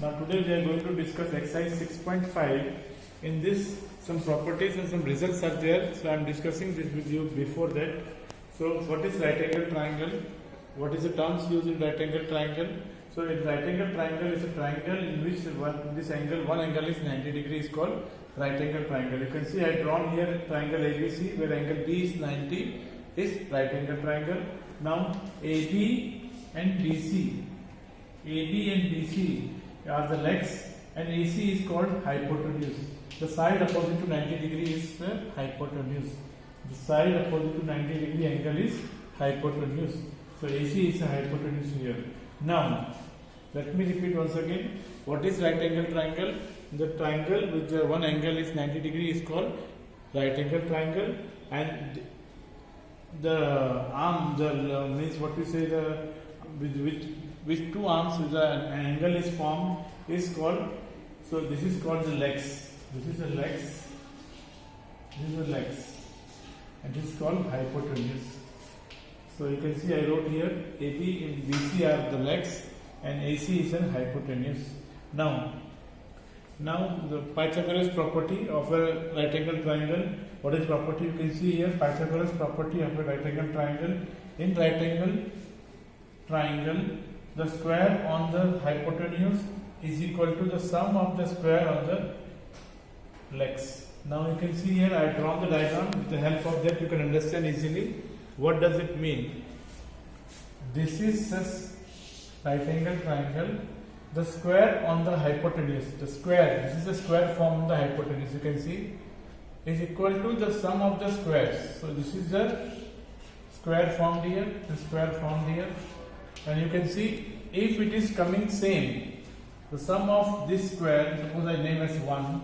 Now today we are going to discuss exercise 6.5. In this some properties and some results are there. So I am discussing this with you before that. So what is right angle triangle? What is the terms used in right angle triangle? So a right angle triangle is a triangle in which one angle is 90 degrees is called right angle triangle. You can see I drawn here triangle ABC where angle B is 90 is right angle triangle. Now AB and BC are the legs and AC is called hypotenuse. The side opposite to 90 degree is the hypotenuse. The side opposite to 90 degree angle is hypotenuse. So AC is a hypotenuse here. Now let me repeat once again. What is right angle triangle? The triangle with the one angle is 90 degree is called right angle triangle, and the arm, means what we say, the with two arms with an angle is formed is called, so this is called the legs. This is the legs. This is the legs, and this is called hypotenuse. So you can see I wrote here AB and BC are the legs and AC is a hypotenuse. Now the Pythagoras property of a right angle triangle. What is property? You can see here Pythagoras property of a right angle triangle. In right angle triangle, the square on the hypotenuse is equal to the sum of the square on the legs. Now you can see here I have drawn the diagram. With the help of that you can understand easily. What does it mean? This is a right angle triangle. The square on the hypotenuse, this is the square formed on the hypotenuse, you can see, is equal to the sum of the squares. So this is the square formed here, and you can see if it is coming same, the sum of this square, suppose I name as 1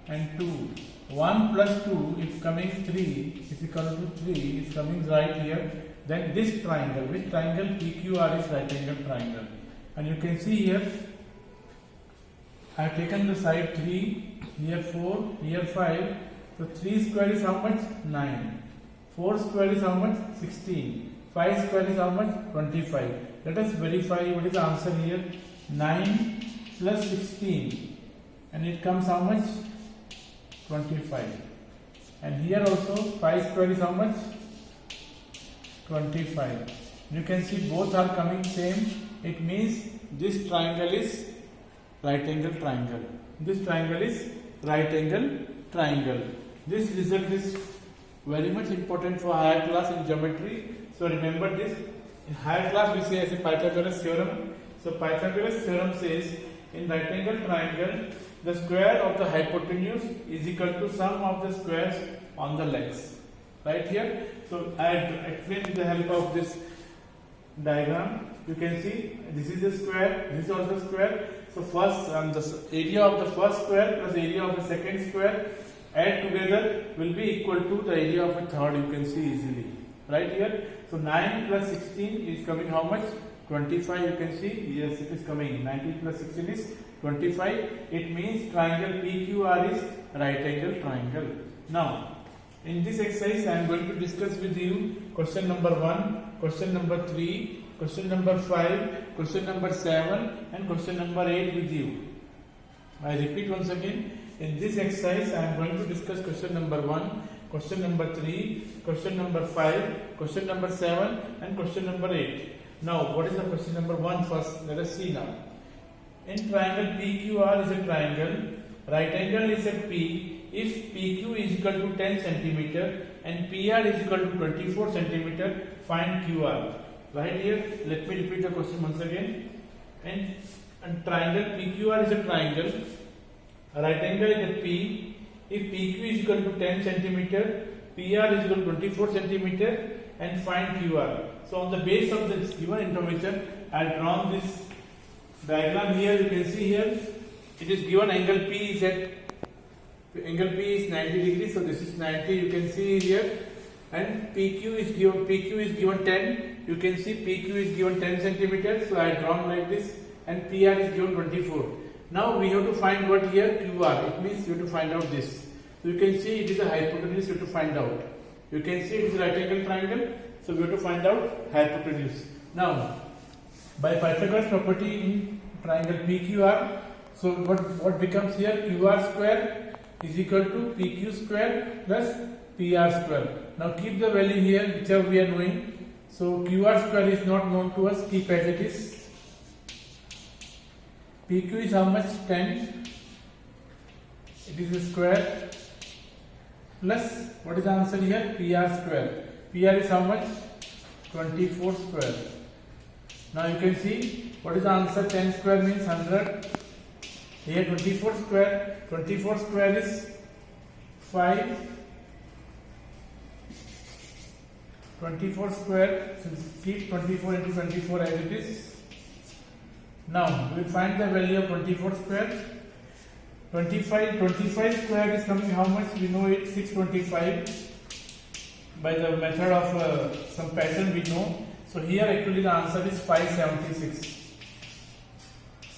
and 2. 1 plus 2 is coming 3 is equal to 3 is coming right here. Then this triangle, which triangle? PQR is right angle triangle. And you can see here I have taken the side 3, here 4, here 5. So 3 square is how much? 9. 4 square is how much? 16. 5 square is how much? 25. Let us verify what is the answer here. 9 plus 16, and it comes how much? 25. And here also 5 square is how much? 25. You can see both are coming same. It means this triangle is right angle triangle. This triangle is right angle triangle. This result is very much important for higher class in geometry. So remember this. In higher class we say as a Pythagoras theorem. So Pythagoras theorem says in right angle triangle the square of the hypotenuse is equal to sum of the squares on the legs. Right here. So I explained with the help of this diagram. You can see this is a square, this is also square. So first the area of the first square plus area of the second square add together will be equal to the area of a third. You can see easily right here. So 9 plus 16 is coming how much? 25. You can see, yes, it is coming. 19 plus 16 is 25. It means triangle PQR is right angle triangle. Now in this exercise I am going to discuss with you question number 1, question number 3, question number 5, question number 7 and question number 8 with you. I repeat once again. In this exercise I am going to discuss question number 1, question number 3, question number 5, question number 7 and question number 8. Now what is the question number 1 first? Let us see now. In triangle PQR is a triangle, right angle is a P. If PQ is equal to 10 cm and PR is equal to 24 cm, find QR. Right here, let me repeat the question once again. And triangle PQR is a triangle, right angle is a P. If PQ is equal to 10 cm, PR is equal to 24 cm, and find QR. So on the base of this given information, I have drawn this diagram here. You can see here it is given angle P is 90 degrees. So this is 90. You can see here, and PQ is given 10. You can see PQ is given 10 centimeters. So I have drawn like this, and PR is given 24. Now we have to find what here? QR. It means you have to find out this. So you can see it is a hypotenuse. You have to find out. You can see it is a right angle triangle. So we have to find out hypotenuse. Now by Pythagoras property in triangle PQR. So what becomes here? QR square is equal to PQ square plus PR square. Now keep the value here whichever we are knowing. So QR square is not known to us, keep as it is. PQ is how much? 10. It is a square plus what is the answer here? PR square. PR is how much? 24 square. Now you can see what is the answer? 10 square means 100. Here 24 square. 24 square is 5. 24 square. So keep 24 into 24 as it is. Now we will find the value of 24 square. 25 square is coming how much? We know it 625 by the method of some pattern we know. So here actually the answer is 576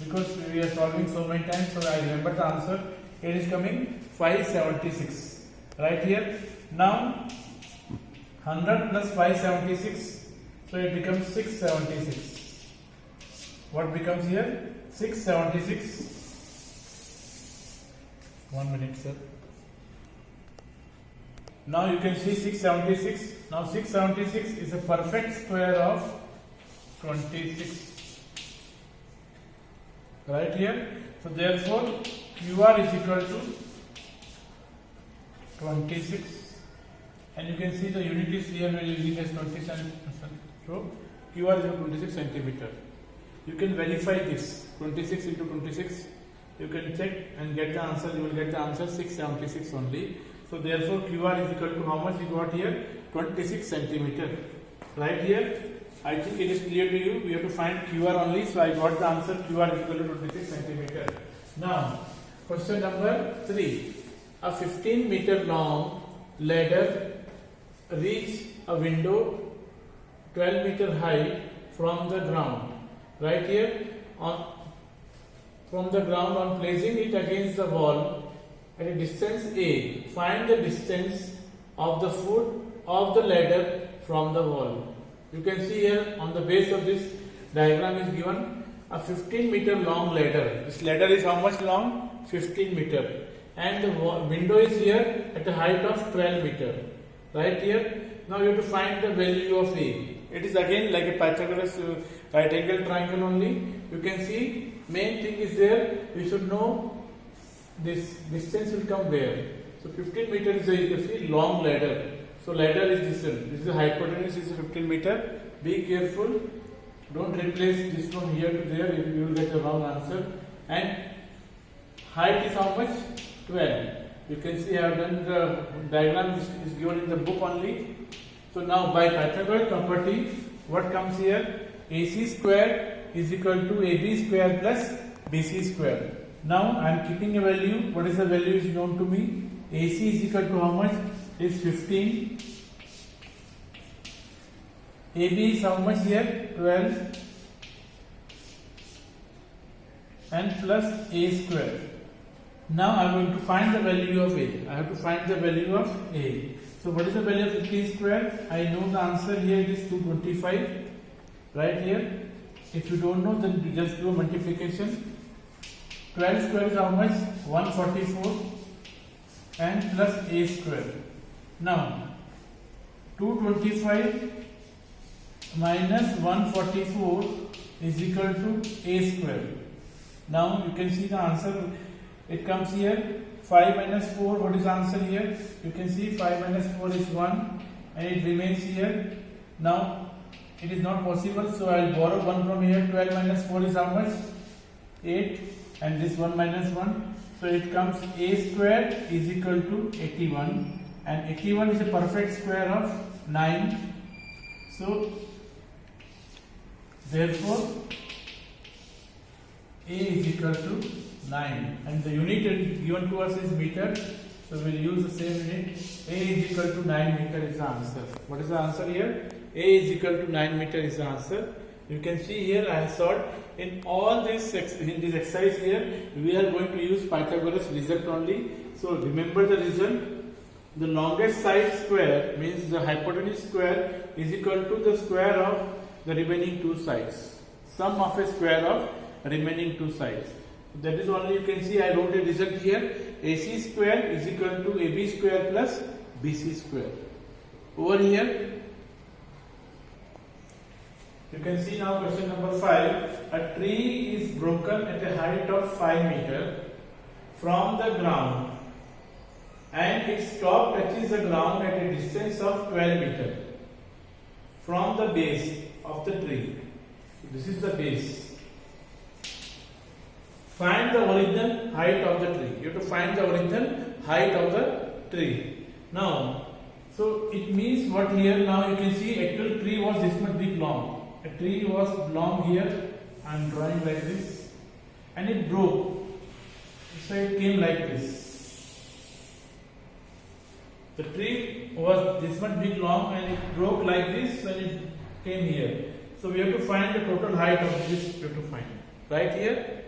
because we are solving so many times, so I remember the answer. It is coming 576 right here. Now 100 plus 576, so it becomes 676. What becomes here? 676. 1 minute, sir. Now you can see 676. Now 676 is a perfect square of 26. Right here. So therefore QR is equal to 26. And you can see the unit is here we are using as 20 centimeters. So QR is equal to 26 centimeter. You can verify this 26 into 26. You can check and get the answer. You will get the answer 676 only. So therefore QR is equal to how much we got here? 26 centimeter. Right here, I think it is clear to you. We have to find QR only. So I got the answer QR is equal to 26 centimeter. Now question number 3. A 15 meter long ladder reach a window 12 meter high from the ground. Right here from the ground on placing it against the wall at a distance A. Find the distance of the foot of the ladder from the wall. You can see here on the base of this diagram is given a 15 meter long ladder. This ladder is how much long? 15 meter. And the window is here at a height of 12 meter. Right here. Now you have to find the value of A. It is again like a Pythagoras right angle triangle only. You can see main thing is there. We should know this distance will come where. So 15 meter is a, you can see long ladder. So ladder is this one. This is the hypotenuse is 15 meter. Be careful. Don't replace this from here to there. You will get the wrong answer. And height is how much? 12. You can see I have done the diagram is given in the book only. So now by Pythagoras property, what comes here? AC square is equal to AB square plus BC square. Now I am keeping a value. What is the value is known to me? AC is equal to how much? Is 15. AB is how much here? 12. And plus A square. Now I am going to find the value of A. I have to find the value of A. So what is the value of 15 square? I know the answer here it is 225. Right here. If you don't know, then you just do a multiplication. 12 square is how much? 144 and plus A square. Now 225 minus 144 is equal to A square. Now you can see the answer. It comes here 5 minus 4. What is the answer here? You can see 5 minus 4 is 1 and it remains here. Now it is not possible, so I will borrow 1 from here. 12 minus 4 is how much? 8 and this 1 minus 1. So it comes A square is equal to 81 and 81 is a perfect square of 9. So therefore A is equal to 9 and the unit given to us is meter. So we will use the same unit. A is equal to 9 meter is the answer. What is the answer here? A is equal to 9 meter is the answer. You can see here I have solved in all this in this exercise here. We are going to use Pythagoras result only. So remember the result. The longest side square means the hypotenuse square is equal to the square of the remaining two sides. Sum of a square of remaining two sides. So that is only you can see I wrote a result here. AC square is equal to AB square plus BC square. Over here you can see now question number 5. A tree is broken at a height of 5 meters from the ground and its top touches the ground at a distance of 12 meters from the base of the tree. This is the base. Find the original height of the tree. You have to find the original height of the tree. Now, so it means what here now you can see actual tree was this much big long. A tree was long here. I am drawing like this, and it broke. So it came like this. The tree was this much big long and it broke like this and it came here. So we have to find the total height of this. We have to find right here.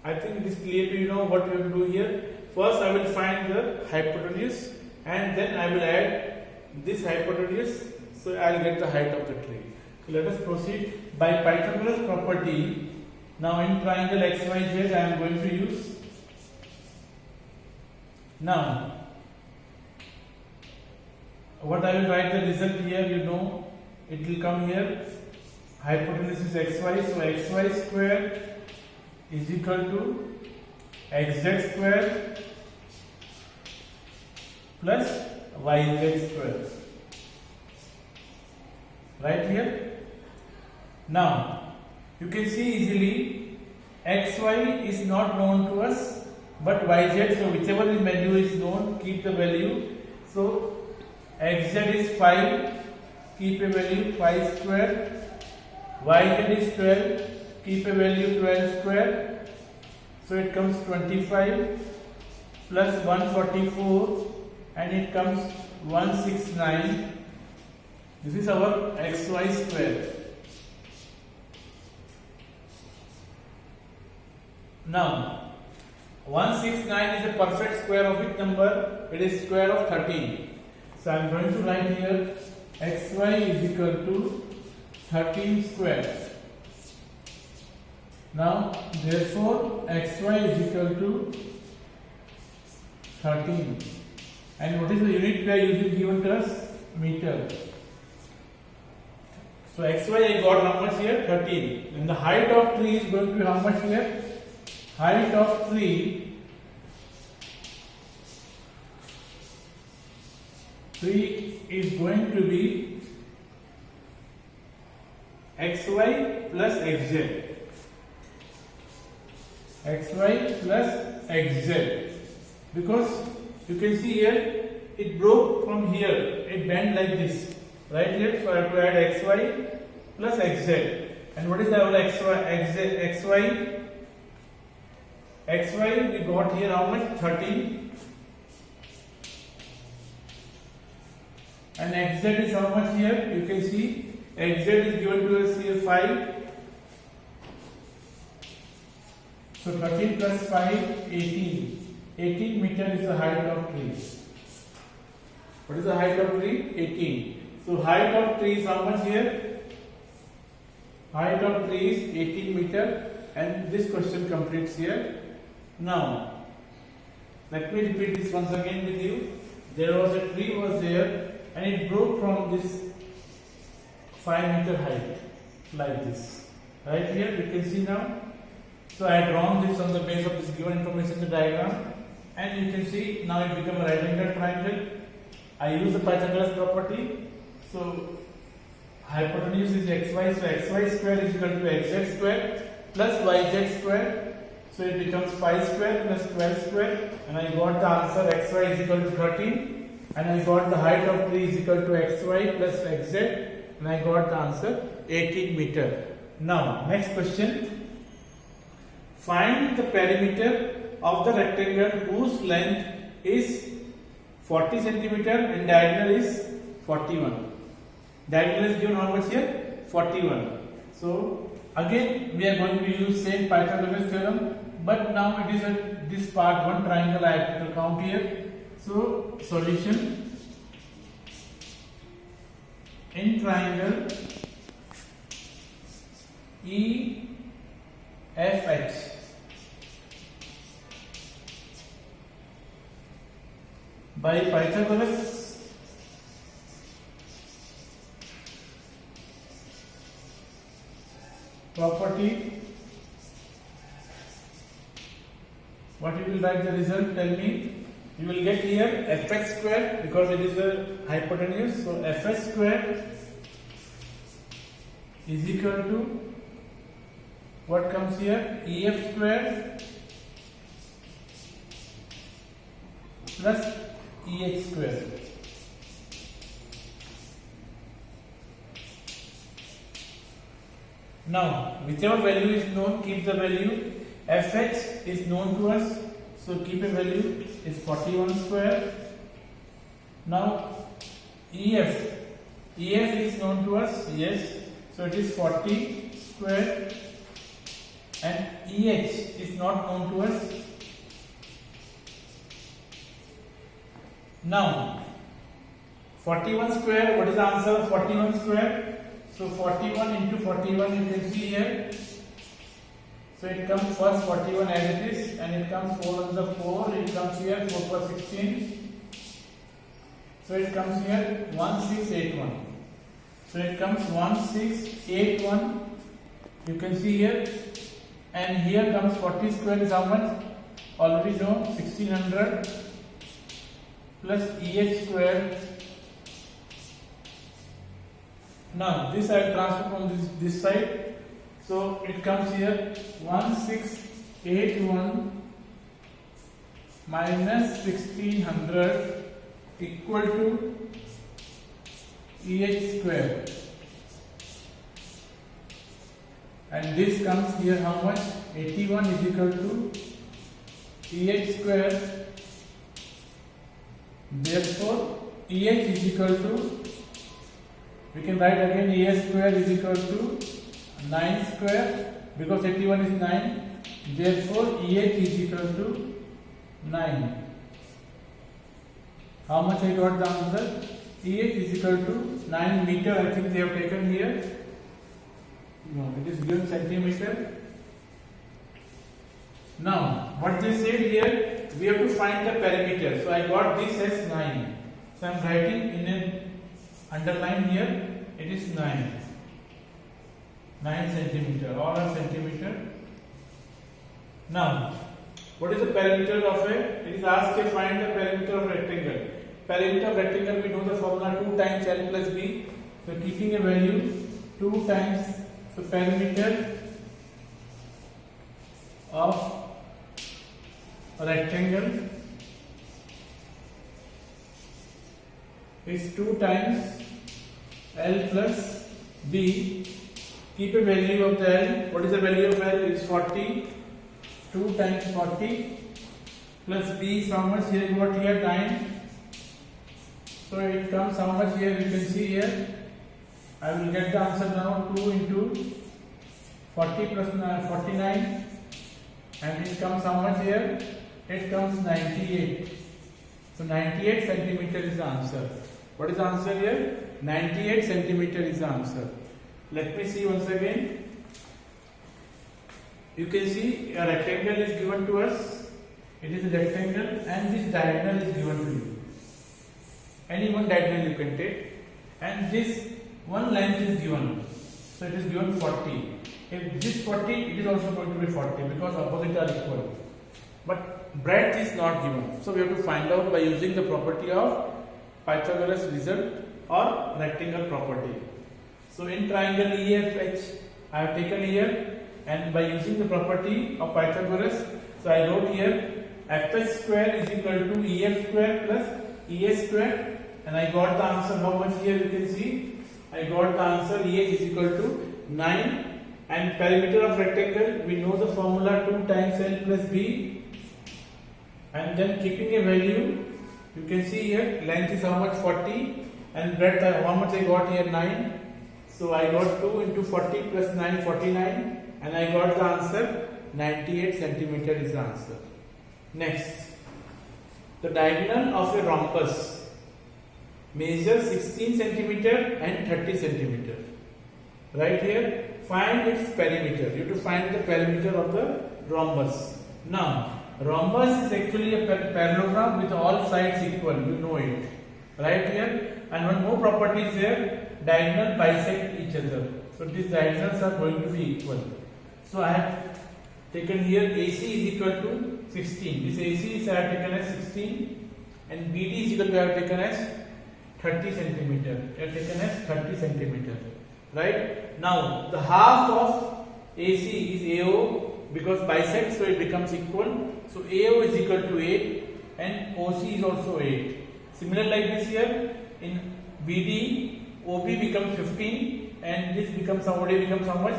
I think it is clear to you know what we have to do here. First I will find the hypotenuse and then I will add this hypotenuse. So I will get the height of the tree. So let us proceed by Pythagoras property. Now in triangle XYZ I am going to use. Now what I will write the result here, you know, it will come here. Hypotenuse is xy, so xy square is equal to xz square plus yz square. Right here. Now you can see easily xy is not known to us, but yz, so whichever the value is known, keep the value. So xz is 5, keep a value 5 square. Yz is 12, keep a value 12 square. So it comes 25 plus 144 and it comes 169. This is our xy square. Now 169 is a perfect square of which number? It is square of 13. So I am going to write here xy is equal to 13 square. Now therefore xy is equal to 13. And what is the unit we are using given to us? Meter. So xy I got how much here? 13. And the height of tree is going to be how much here? Height of tree is going to be xy plus xz. Xy plus xz. Because you can see here it broke from here, it bent like this. Right here, so I have to add xy plus xz. And what is our xy? Xy we got here how much? 13. And xz is how much here? You can see xz is given to us here 5. So 13 plus 5, 18. 18 meter is the height of tree. What is the height of tree? 18. So height of tree is how much here? Height of tree is 18 meter, and this question completes here. Now let me repeat this once again with you. There was a tree was there and it broke from this 5 meter height like this. Right here you can see now. So I have drawn this on the base of this given information in the diagram, and you can see now it becomes a right angle triangle. I use the Pythagoras property. So hypotenuse is xy, so xy square is equal to xz square plus yz square. So it becomes 5 square plus 12 square, and I got the answer xy is equal to 13, and I got the height of tree is equal to xy plus xz, and I got the answer 18 meter. Now next question. Find the perimeter of the rectangle whose length is 40 centimeter and diagonal is 41. Diagonal is given how much here? 41. So again we are going to use same Pythagoras theorem, but now it is this part one triangle I have to count here. So solution: in triangle FH. By Pythagoras property, what you will write the result? Tell me. You will get here fx square because it is a hypotenuse. So fx square is equal to what comes here? EF square plus EH square. Now, whichever value is known, keep the value. Fh is known to us, so keep a value is 41 square. Now, EF is known to us, yes, so it is 40 square, and EH is not known to us. Now, 41 square, what is the answer of 41 square? So 41 into 41 you can see here. So it comes first 41 as it is, and it comes 4 on the 4, it comes here 4 plus 16. So it comes here 1681. So it comes 1681. You can see here, and here comes 40 square is how much? Already known, 1600 plus EH square. Now this I transfer from this side, so it comes here 1681 minus 1600 equal to EH square, and this comes here how much? 81 is equal to EH square. Therefore EH is equal to, we can write again, EH square is equal to 9 square because 81 is 9. Therefore EH is equal to 9. How much I got the answer? EH is equal to 9 meter. I think they have taken here. No, it is given centimeter. Now, what they said here, we have to find the perimeter. So I got this as 9. So I am writing in an underline here, it is 9 centimeter, all are centimeter. Now, what is the perimeter of a? It is asked to find the perimeter of rectangle. Perimeter of rectangle, we know the formula 2 times L plus B. So keeping a value 2 times, so perimeter of a rectangle is 2 times L plus B. Keep a value of the L. What is the value of L? It is 40. 2 times 40 plus B is how much? Here got here 9. So it comes how much here? You can see here. I will get the answer now. 2 into 40 plus 49, and it comes how much here? It comes 98. So 98 centimeter is the answer. What is the answer here? 98 centimeter is the answer. Let me see once again. You can see a rectangle is given to us. It is a rectangle, and this diagonal is given to you. Any one diagonal you can take, and this one length is given. So it is given 40. If this 40, it is also going to be 40 because opposites are equal. But breadth is not given. So we have to find out by using the property of Pythagoras result or rectangle property. So in triangle EFH, I have taken here, and by using the property of Pythagoras, so I wrote here fh square is equal to EF square plus EH square, and I got the answer how much here you can see. I got the answer EH is equal to 9, and perimeter of rectangle, we know the formula 2 times L plus B, and then keeping a value, you can see here length is how much? 40, and breadth how much I got here? 9. So I got 2 into 40 plus 9, 49, and I got the answer 98 centimeter is the answer. Next, the diagonal of a rhombus measures 16 centimeter and 30 centimeter. Right here, find its perimeter. You have to find the perimeter of the rhombus. Now, rhombus is actually a parallelogram with all sides equal. You know it, right here. And one more property is here: diagonal bisect each other. So these diagonals are going to be equal. So I have taken here AC is equal to 16. This AC is I have taken as 16, and BD is equal to I have taken as 30 centimeter. I have taken as 30 centimeter. Right? Now the half of AC is AO because bisect, so it becomes equal. So AO is equal to 8 and OC is also 8. Similar like this here in BD, OB becomes 15 and this becomes OD becomes how much?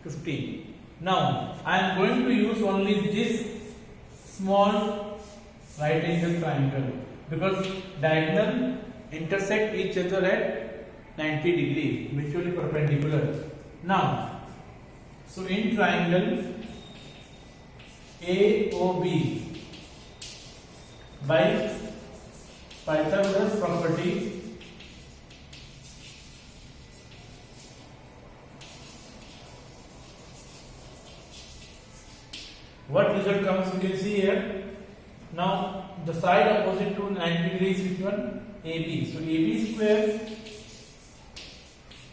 15. Now I am going to use only this small right angle triangle because diagonal intersect each other at 90 degrees, mutually perpendicular. Now, so in triangle AOB, by Pythagoras property, what result comes? You can see here. Now the side opposite to 90 degrees, which one? AB. So AB square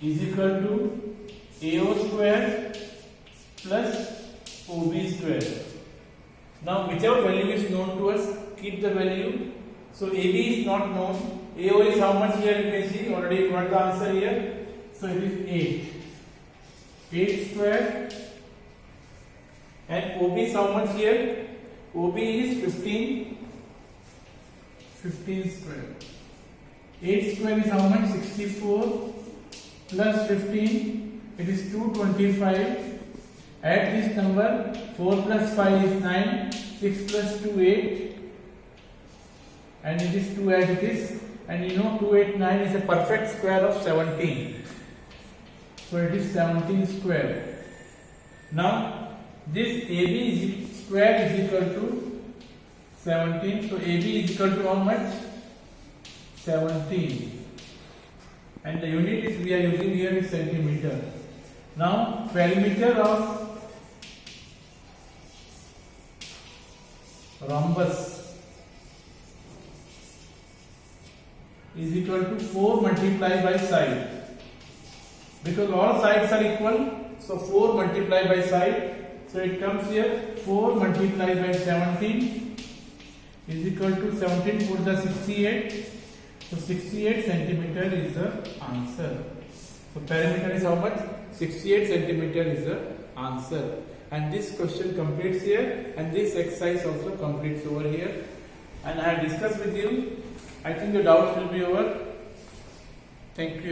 is equal to AO square plus OB square. Now whichever value is known to us, keep the value. So AB is not known. AO is how much here? You can see already got the answer here. So it is 8. 8 square. And OB is how much here? OB is 15. 15 square. 8 square is how much? 64 plus 15. It is 225. Add this number. 4 plus 5 is 9. 6 plus 2 8. And it is 2 as it is. And you know 289 is a perfect square of 17. So it is 17 square. Now this AB square is equal to 17. So AB is equal to how much? 17. And the unit is we are using here is centimeter. Now perimeter of rhombus is equal to 4 multiplied by side. Because all sides are equal, so 4 multiplied by side. So it comes here 4 multiplied by 17 is equal to 17 4 the 68. So 68 centimeter is the answer. So perimeter is how much? 68 centimeter is the answer. And this question completes here, and this exercise also completes over here. And I have discussed with you. I think the doubts will be over. Thank you.